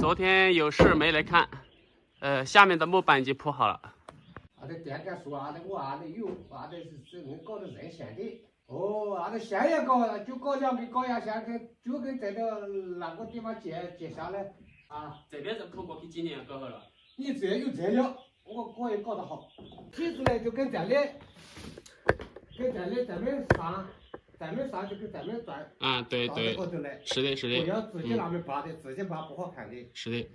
昨天有事没来看。下面的木板已经铺好了。这电杆树我有，是能搞得人线的。哦，线也搞，就搞2根高压线，就跟在那个地方接下来。这边是铺过去几年搞好了。你这有这样，我搞也搞得好。提出来就跟这里这边上。咱们上就跟咱们转对，是的，不要自己那边扒的，自己扒不好看的。是的，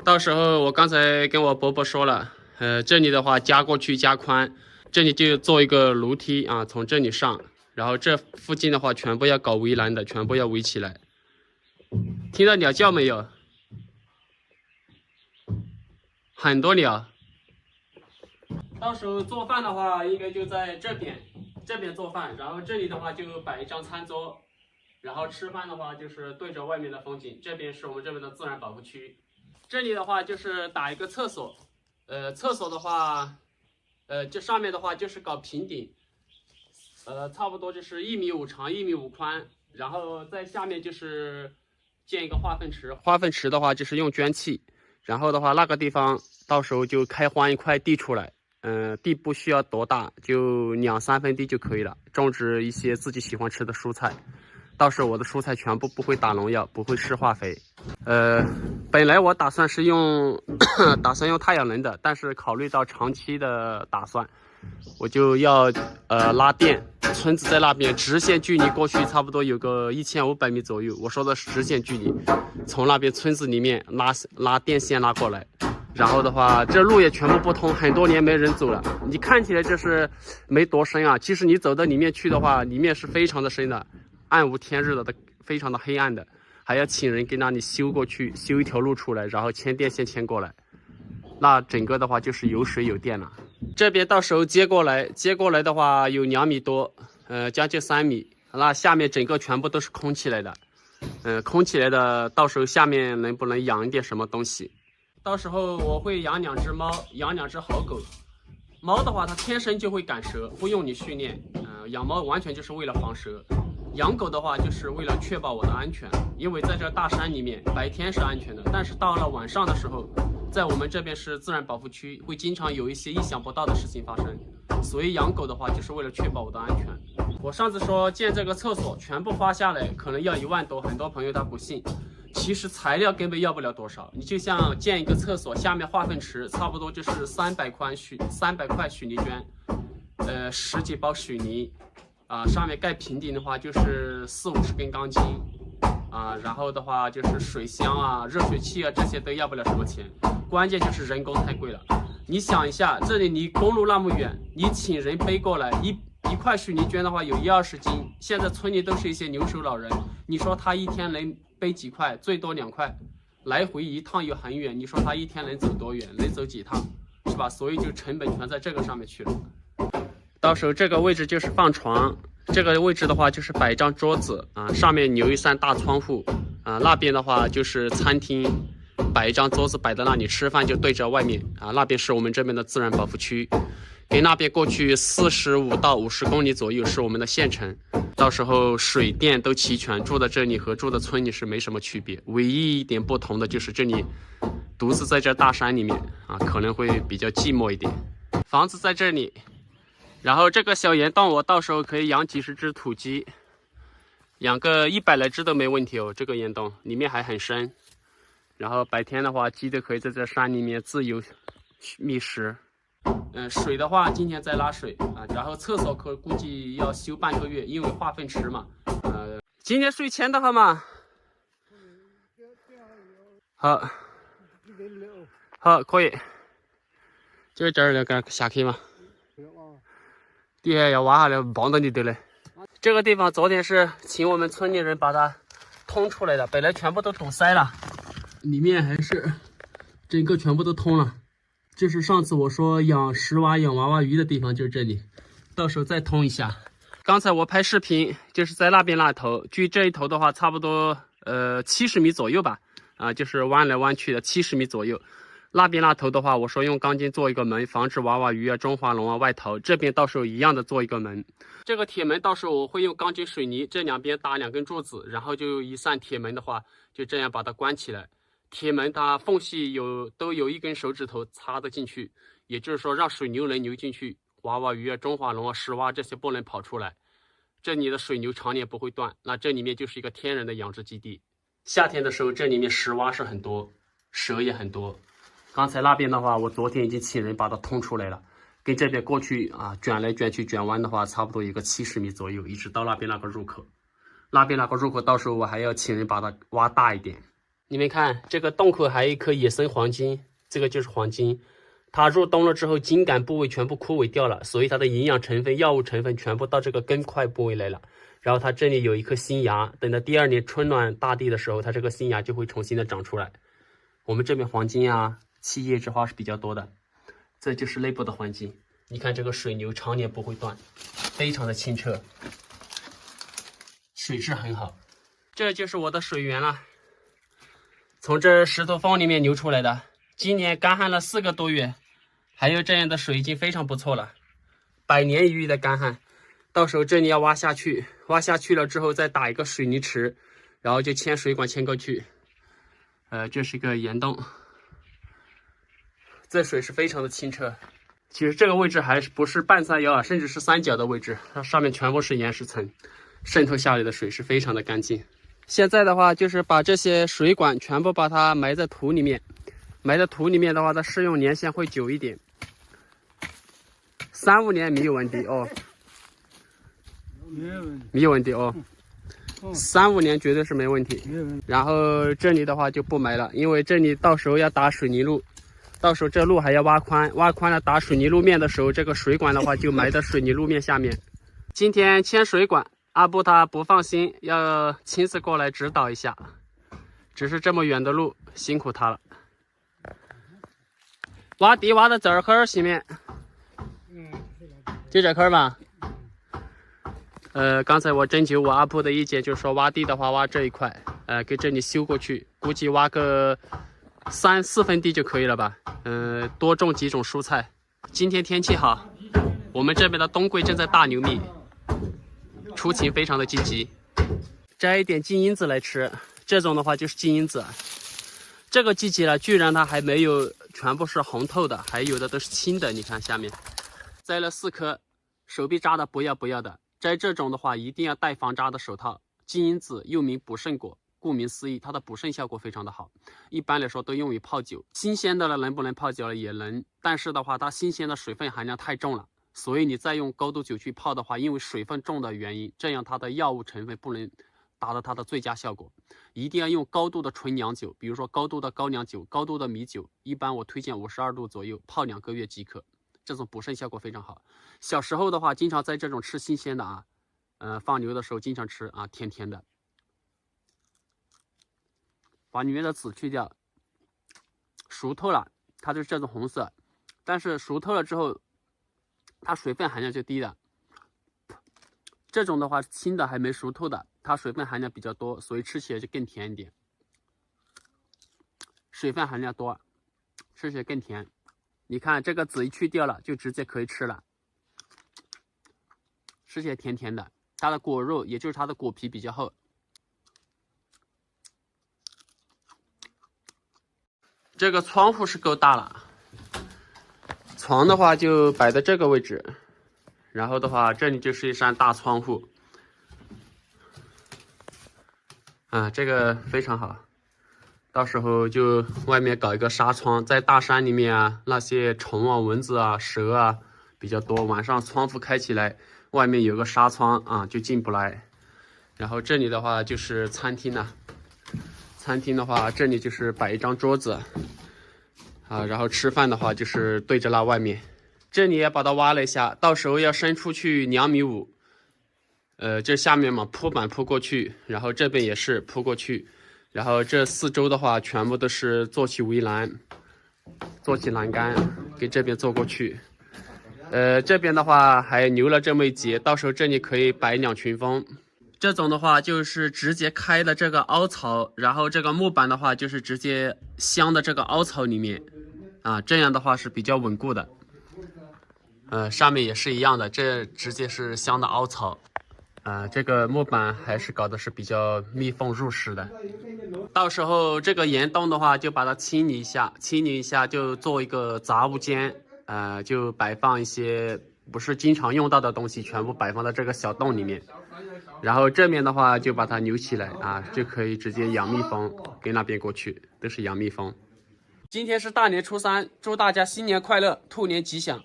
到时候我刚才跟我伯伯说了，这里的话加过去加宽，这里就做一个楼梯啊，从这里上，然后这附近的话全部要搞围栏的，全部要围起来。听到鸟叫没有？很多鸟。到时候做饭的话，应该就在这边做饭，然后这里的话就摆一张餐桌，然后吃饭的话就是对着外面的风景。这边是我们这边的自然保护区，这里的话就是打一个厕所，厕所的话，这上面的话就是搞平顶，差不多就是1.5米长，1.5米宽，然后在下面就是建一个化粪池。化粪池的话就是用捐气，然后的话那个地方到时候就开荒一块地出来。地不需要多大，就2-3分地就可以了，种植一些自己喜欢吃的蔬菜。到时候我的蔬菜全部不会打农药，不会施化肥。本来我打算用太阳能的，但是考虑到长期的打算，我就要拉电。村子在那边，直线距离过去差不多有个1500米左右。我说的是直线距离，从那边村子里面拉电线拉过来。然后的话，这路也全部不通，很多年没人走了。你看起来这是没多深啊，其实你走到里面去的话，里面是非常的深的，暗无天日的，非常的黑暗的，还要请人给那里修过去，修一条路出来，然后牵电线牵过来。那整个的话就是有水有电了。这边到时候接过来的话有2米多，将近3米。那下面整个全部都是空起来的，空起来的，到时候下面能不能养一点什么东西？到时候我会养2只猫，养2只好狗。猫的话，它天生就会赶蛇，不用你训练。养猫完全就是为了防蛇。养狗的话，就是为了确保我的安全。因为在这大山里面，白天是安全的，但是到了晚上的时候，在我们这边是自然保护区，会经常有一些意想不到的事情发生。所以养狗的话，就是为了确保我的安全。我上次说建这个厕所，全部花下来可能要1万多，很多朋友他不信。其实材料根本要不了多少，你就像建一个厕所，下面化粪池，差不多就是300块水泥砖，10几包水泥，上面盖平顶的话就是40-50根钢筋，然后的话就是水箱啊、热水器啊，这些都要不了什么钱，关键就是人工太贵了。你想一下，这里离公路那么远，你请人背过来一块水泥砖的话有10-20斤，现在村里都是一些留守老人，你说他一天能背几块，最多2块，来回一趟又很远，你说他一天能走多远，能走几趟，是吧？所以就成本全在这个上面去了。到时候这个位置就是放床，这个位置的话就是摆一张桌子上面留一扇大窗户那边的话就是餐厅，摆一张桌子摆在那里吃饭就对着外面那边是我们这边的自然保护区。给那边过去45到50公里左右是我们的县城，到时候水电都齐全，住在这里和住在村里是没什么区别，唯一一点不同的就是这里独自在这大山里面可能会比较寂寞一点。房子在这里，然后这个小岩洞我到时候可以养几十只土鸡，养个100来只都没问题哦。这个岩洞里面还很深，然后白天的话鸡都可以在这山里面自由觅食。水的话今天在拉水然后厕所估计要修半个月，因为化粪池嘛。今天睡前的好吗？好，可以。就这儿那个下去嘛。底下要挖下来，帮到你的嘞。这个地方昨天是请我们村里人把它通出来的，本来全部都堵塞了，里面还是整个全部都通了。这是上次我说养石蛙、养娃娃鱼的地方，就是这里，到时候再通一下。刚才我拍视频就是在那边那头，距这一头的话差不多70米左右吧，就是弯来弯去的70米左右。那边那头的话，我说用钢筋做一个门，防止娃娃鱼啊、中华龙外逃。这边到时候一样的做一个门，这个铁门到时候我会用钢筋水泥这2边搭2根柱子，然后就一扇铁门的话，就这样把它关起来。铁门它缝隙都有一根手指头插得进去，也就是说让水牛能流进去，娃娃鱼啊、中华龙啊、石蛙这些不能跑出来。这里的水牛常年不会断，那这里面就是一个天然的养殖基地。夏天的时候，这里面石蛙是很多，蛇也很多。刚才那边的话，我昨天已经请人把它通出来了，跟这边过去啊，卷来卷去，卷弯的话，差不多有个70米左右，一直到那边那个入口。那边那个入口，到时候我还要请人把它挖大一点。你们看，这个洞口还有一颗野生黄金，这个就是黄金。它入冬了之后，茎秆部位全部枯萎掉了，所以它的营养成分、药物成分全部到这个根块部位来了。然后它这里有一颗新芽，等到第2年春暖大地的时候，它这个新芽就会重新的长出来。我们这边黄金啊、气叶之花是比较多的，这就是内部的环境。你看这个水流常年不会断，非常的清澈，水质很好。这就是我的水源了，从这石头缝里面流出来的。今年干旱了4个多月，还有这样的水已经非常不错了，100年一遇的干旱。到时候这里要挖下去，挖下去了之后再打一个水泥池，然后就牵水管牵过去。这是一个岩洞，这水是非常的清澈。其实这个位置还是不是半山腰啊，甚至是三角的位置，它上面全部是岩石层，渗透下来的水是非常的干净。现在的话就是把这些水管全部把它埋在土里面。埋在土里面的话，它适用年限会久一点，3、5年没有问题哦，没有问题哦，3、5年绝对是没问题。然后这里的话就不埋了，因为这里到时候要打水泥路，到时候这路还要挖宽，挖宽了打水泥路面的时候，这个水管的话就埋在水泥路面下面。今天牵水管，阿布他不放心，要亲自过来指导一下，只是这么远的路，辛苦他了。挖地挖到这儿坑西面，就这坑吧。刚才我征求我阿婆的意见，就是说挖地的话挖这一块，给这里修过去，估计挖个3、4分地就可以了吧。多种几种蔬菜。今天天气好，我们这边的冬桂正在大流蜜，出勤非常的积极。摘一点金樱子来吃，这种的话就是金樱子。这个季节了，居然它还没有全部是红透的，还有的都是青的。你看下面摘了4颗，手臂扎的不要的。摘这种的话，一定要戴防扎的手套。金樱子又名补肾果，顾名思义，它的补肾效果非常的好。一般来说都用于泡酒，新鲜的了能不能泡酒了也能，但是的话，它新鲜的水分含量太重了，所以你再用高度酒去泡的话，因为水分重的原因，这样它的药物成分不能达到它的最佳效果。一定要用高度的纯酿酒，比如说高度的高粱酒、高度的米酒，一般我推荐52度左右，泡2个月即可。这种补肾效果非常好。小时候的话，经常在这种吃新鲜的啊，放牛的时候经常吃啊，甜甜的。把里面的籽去掉，熟透了，它就是这种红色。但是熟透了之后，它水分含量就低了。这种的话，青的还没熟透的，它水分含量比较多，所以吃起来就更甜一点。水分含量多，吃起来更甜。你看这个籽一去掉了，就直接可以吃了，吃起来甜甜的。它的果肉，也就是它的果皮比较厚。这个窗户是够大了，床的话就摆在这个位置。然后的话，这里就是一扇大窗户，这个非常好。到时候就外面搞一个纱窗，在大山里面啊，那些虫啊、蚊子啊、蛇啊比较多，晚上窗户开起来，外面有个纱窗啊，就进不来。然后这里的话就是餐厅了，餐厅的话这里就是摆一张桌子啊，然后吃饭的话就是对着那外面。这里也把它挖了一下，到时候要伸出去2.5米，这下面嘛铺板铺过去，然后这边也是铺过去，然后这4周的话全部都是做起围栏，做起栏杆给这边做过去。这边的话还留了这么一节，到时候这里可以摆2群蜂。这种的话就是直接开的这个凹槽，然后这个木板的话就是直接镶的这个凹槽里面啊，这样的话是比较稳固的。上面也是一样的，这直接是镶的凹槽。这个木板还是搞的是比较密封入室的。到时候这个岩洞的话，就把它清理一下，清理一下就做一个杂物间，就摆放一些不是经常用到的东西，全部摆放在这个小洞里面。然后这面的话就把它留起来就可以直接养蜜蜂，跟那边过去都是养蜜蜂。今天是大年初三，祝大家新年快乐，兔年吉祥。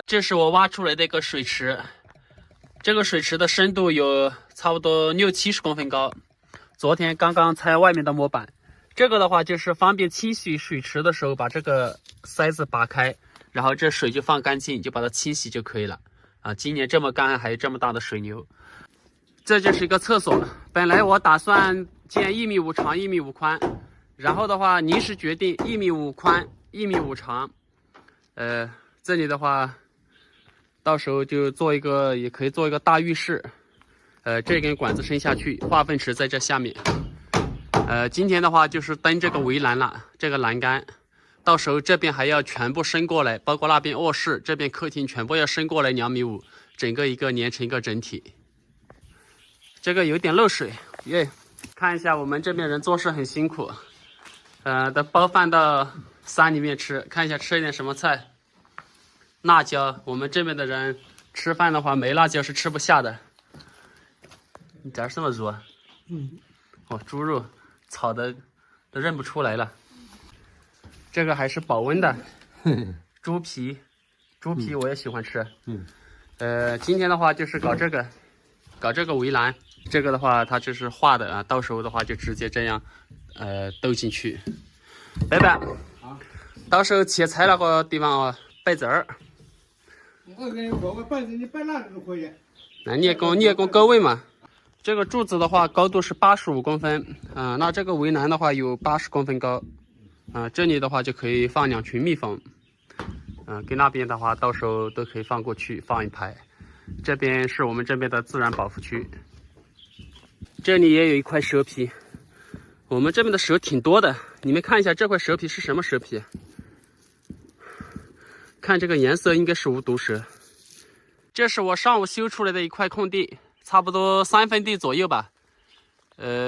这是我挖出来的一个水池，这个水池的深度有差不多60-70公分高。昨天刚刚拆外面的模板，这个的话就是方便清洗水池的时候，把这个塞子拔开，然后这水就放干净，就把它清洗就可以了。今年这么干，还有这么大的水流。这就是一个厕所，本来我打算建1.5米长1.5米宽，然后的话临时决定1.5米宽1.5米长。这里的话到时候就做一个，也可以做一个大浴室。这根管子伸下去，化粪池在这下面。今天的话就是登这个围栏了，这个栏杆，到时候这边还要全部伸过来，包括那边卧室、这边客厅全部要伸过来2.5米，整个一个连成一个整体。这个有点漏水耶，看一下我们这边人做事很辛苦，都包饭到山里面吃，看一下吃一点什么菜。辣椒，我们这边的人吃饭的话没辣椒是吃不下的。你这是什么肉啊？猪肉炒的都认不出来了。这个还是保温的，猪皮我也喜欢吃。今天的话就是搞这个围栏，这个的话它就是画的到时候的话就直接这样兜进去。拜拜。到时候切菜那个地方摆这儿。我给我摆你摆哪都可以。那你也给我各位嘛。这个柱子的话高度是85公分，那这个围栏的话有80公分高，这里的话就可以放2群蜜蜂，跟那边的话到时候都可以放过去，放一排。这边是我们这边的自然保护区，这里也有一块蛇皮，我们这边的蛇挺多的，你们看一下这块蛇皮是什么蛇皮？看这个颜色应该是无毒蛇。这是我上午修出来的一块空地，差不多3分地左右吧。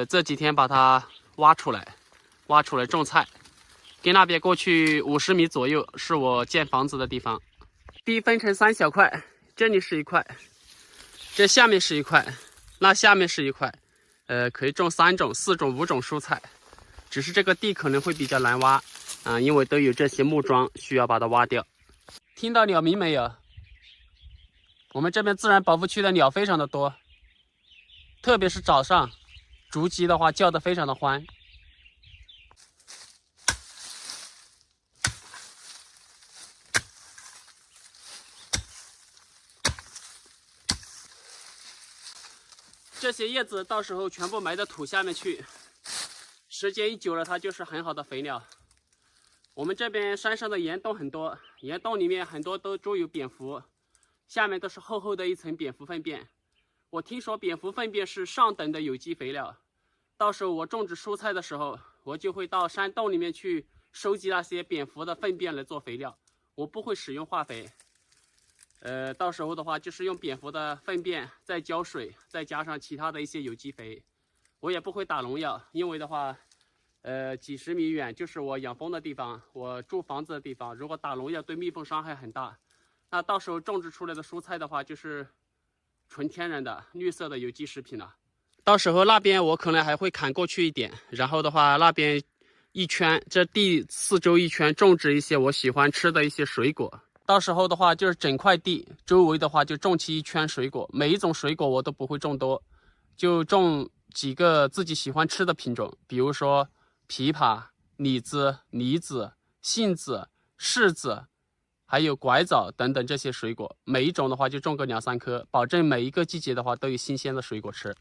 这几天把它挖出来种菜。跟那边过去50米左右是我建房子的地方。地分成3小块，这里是一块，这下面是一块，那下面是一块。可以种3种、4种、5种蔬菜，只是这个地可能会比较难挖因为都有这些木桩，需要把它挖掉。听到鸟鸣没有？我们这边自然保护区的鸟非常的多，特别是早上，竹鸡的话叫得非常的欢。这些叶子到时候全部埋到土下面去，时间一久了，它就是很好的肥料。我们这边山上的岩洞很多，岩洞里面很多都住有蝙蝠，下面都是厚厚的一层蝙蝠粪便。我听说蝙蝠粪便是上等的有机肥料，到时候我种植蔬菜的时候，我就会到山洞里面去收集那些蝙蝠的粪便来做肥料，我不会使用化肥。到时候的话就是用蝙蝠的粪便再浇水，再加上其他的一些有机肥，我也不会打农药，因为的话几十米远就是我养蜂的地方，我住房子的地方，如果打农药对蜜蜂伤害很大。那到时候种植出来的蔬菜的话就是纯天然的绿色的有机食品了。到时候那边我可能还会砍过去一点，然后的话那边一圈，这地4周一圈种植一些我喜欢吃的一些水果。到时候的话就是整块地周围的话就种起一圈水果，每一种水果我都不会种多，就种几个自己喜欢吃的品种，比如说枇杷、李子、梨子、杏子、柿子，还有拐枣等等这些水果，每一种的话就种个2、3颗，保证每一个季节的话都有新鲜的水果吃。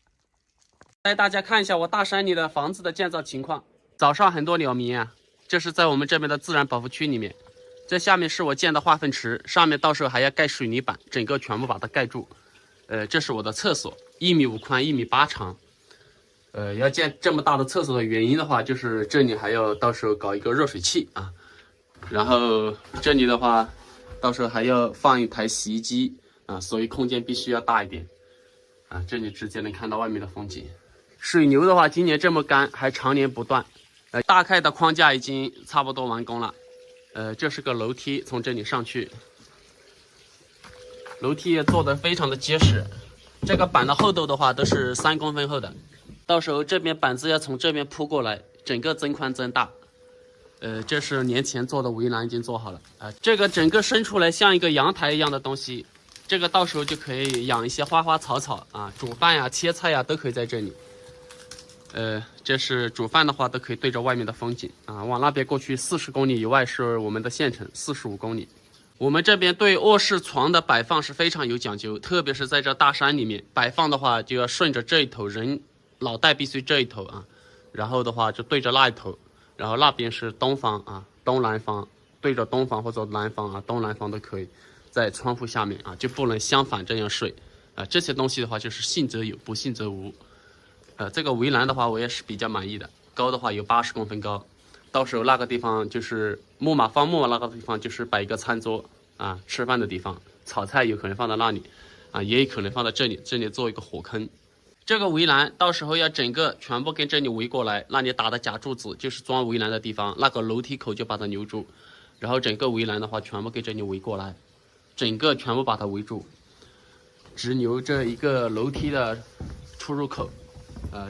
带大家看一下我大山里的房子的建造情况。早上很多鸟鸣这是在我们这边的自然保护区里面。这下面是我建的化粪池，上面到时候还要盖水泥板，整个全部把它盖住。这是我的厕所，1.5米宽1.8米长。要建这么大的厕所的原因的话，就是这里还要到时候搞一个热水器然后这里的话，到时候还要放一台洗衣机所以空间必须要大一点。啊，这里直接能看到外面的风景。水牛的话，今年这么干，还常年不断。大概的框架已经差不多完工了。这是个楼梯，从这里上去。楼梯也做得非常的结实，这个板的厚度的话都是3公分厚的。到时候这边板子要从这边铺过来，整个增宽增大。这是年前做的围栏已经做好了。这个整个伸出来像一个阳台一样的东西，这个到时候就可以养一些花花草草啊，煮饭呀、切菜呀都可以在这里。这是煮饭的话都可以对着外面的风景啊，往那边过去40公里以外是我们的县城，45公里。我们这边对卧室床的摆放是非常有讲究，特别是在这大山里面摆放的话，就要顺着这一头，人脑袋必须这一头啊，然后的话就对着那一头，然后那边是东方啊，东南方，对着东方或者南方啊，东南方都可以，在窗户下面啊，就不能相反这样睡啊。这些东西的话就是信则有，不信则无。这个围栏的话，我也是比较满意的，高的话有80公分高。到时候那个地方就是放木马那个地方，就是摆一个餐桌啊，吃饭的地方，炒菜有可能放在那里啊，也有可能放在这里，这里做一个火坑。这个围栏到时候要整个全部跟这里围过来，那里打的假柱子就是装围栏的地方，那个楼梯口就把它留住，然后整个围栏的话全部跟这里围过来，整个全部把它围住，只留这一个楼梯的出入口。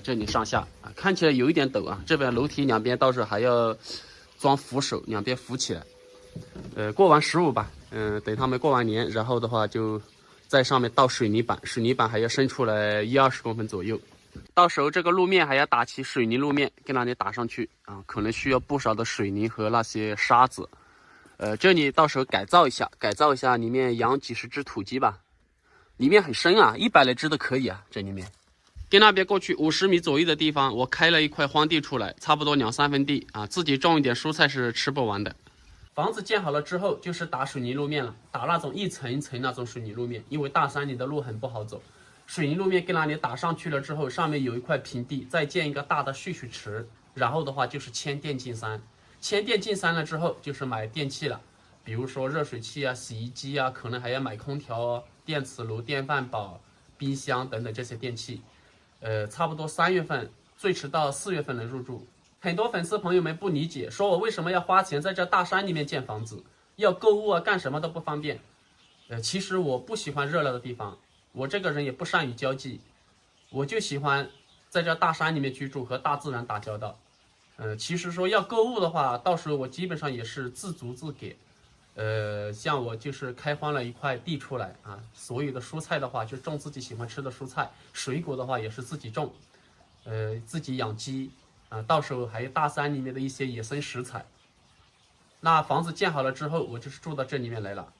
这里上下啊，看起来有一点陡啊。这边楼梯两边到时候还要装扶手，两边扶起来。过完15吧，等他们过完年，然后的话就在上面倒水泥板，水泥板还要伸出来20公分左右。到时候这个路面还要打起水泥路面，跟那里打上去啊，可能需要不少的水泥和那些沙子。这里到时候改造一下，里面养几十只土鸡吧。里面很深啊，100来只都可以啊，这里面。跟那边过去50米左右的地方，我开了一块荒地出来，差不多2-3分地啊，自己种一点蔬菜是吃不完的。房子建好了之后，就是打水泥路面了，打那种一层一层那种水泥路面，因为大山里的路很不好走。水泥路面跟那里打上去了之后，上面有一块平地，再建一个大的蓄水池，然后的话就是迁电进山。迁电进山了之后，就是买电器了，比如说热水器啊、洗衣机啊，可能还要买空调哦、电磁炉、电饭煲、冰箱等等这些电器。差不多3月份，最迟到4月份能入住。很多粉丝朋友们不理解，说我为什么要花钱在这大山里面建房子，要购物啊，干什么都不方便。其实我不喜欢热闹的地方，我这个人也不善于交际，我就喜欢在这大山里面居住，和大自然打交道。其实说要购物的话，到时候我基本上也是自足自给。像我就是开荒了一块地出来啊，所有的蔬菜的话就种自己喜欢吃的蔬菜，水果的话也是自己种，自己养鸡啊，到时候还有大山里面的一些野生食材。那房子建好了之后，我就是住到这里面来了，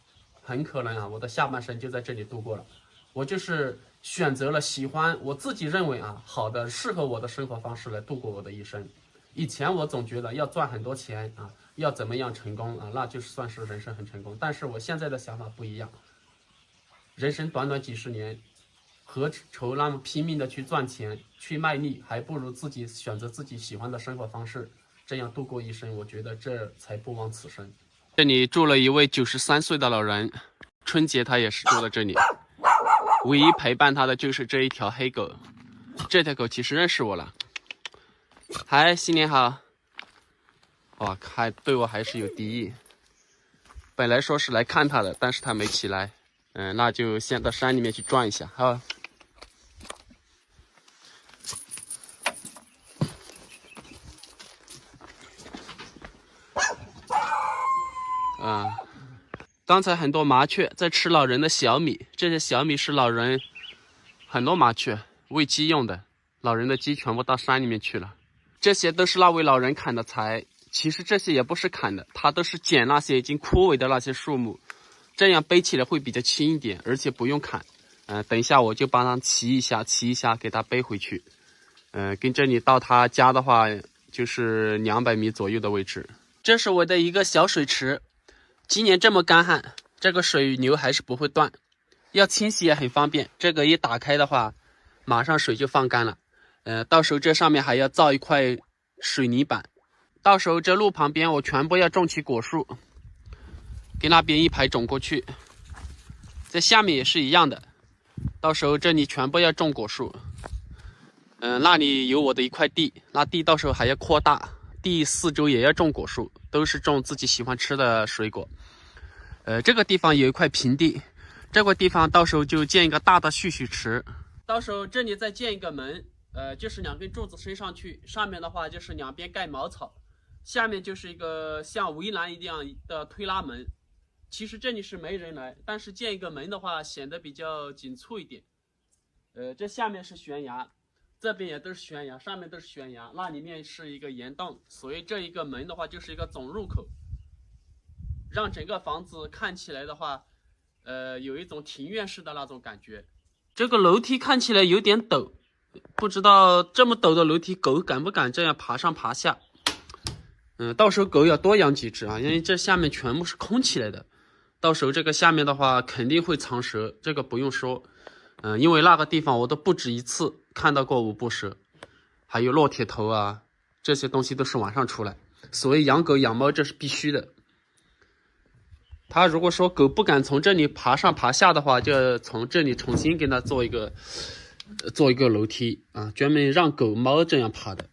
很可能啊，我的下半生就在这里度过了。我就是选择了喜欢我自己认为啊好的适合我的生活方式来度过我的一生。以前我总觉得要赚很多钱啊，要怎么样成功啊，那就是算是人生很成功。但是我现在的想法不一样，人生短短几十年，何愁那么拼命的去赚钱去卖力，还不如自己选择自己喜欢的生活方式，这样度过一生，我觉得这才不枉此生。这里住了一位93岁的老人，春节他也是住在这里，唯一陪伴他的就是这一条黑狗。这条狗其实认识我了，嗨，新年好。哇，还对我还是有敌意。本来说是来看他的，但是他没起来。那就先到山里面去转一下。好。刚才很多麻雀在吃老人的小米，这些小米是老人很多麻雀喂鸡用的，老人的鸡全部到山里面去了。这些都是那位老人砍的柴。其实这些也不是砍的，他都是捡那些已经枯萎的那些树木，这样背起来会比较轻一点，而且不用砍。等一下我就帮他骑一下，给他背回去。跟这里到他家的话，就是200米左右的位置。这是我的一个小水池，今年这么干旱，这个水流还是不会断，要清洗也很方便。这个一打开的话，马上水就放干了。到时候这上面还要造一块水泥板。到时候这路旁边我全部要种起果树，跟那边一排种过去。在下面也是一样的，到时候这里全部要种果树。那里有我的一块地，那地到时候还要扩大，地四周也要种果树，都是种自己喜欢吃的水果。这个地方有一块平地，这块地方到时候就建一个大的蓄水池，到时候这里再建一个门，就是2根柱子伸上去，上面的话就是两边盖茅草，下面就是一个像围栏一样的推拉门。其实这里是没人来，但是建一个门的话显得比较紧凑一点。这下面是悬崖，这边也都是悬崖，上面都是悬崖，那里面是一个岩洞，所以这一个门的话就是一个总入口，让整个房子看起来的话，有一种庭院式的那种感觉。这个楼梯看起来有点陡，不知道这么陡的楼梯狗敢不敢这样爬上爬下。到时候狗要多养几只啊，因为这下面全部是空起来的。到时候这个下面的话肯定会藏蛇，这个不用说。因为那个地方我都不止一次看到过五步蛇，还有烙铁头啊，这些东西都是晚上出来，所以养狗养猫这是必须的。他如果说狗不敢从这里爬上爬下的话，就从这里重新给它做一个楼梯啊，专门让狗猫这样爬的。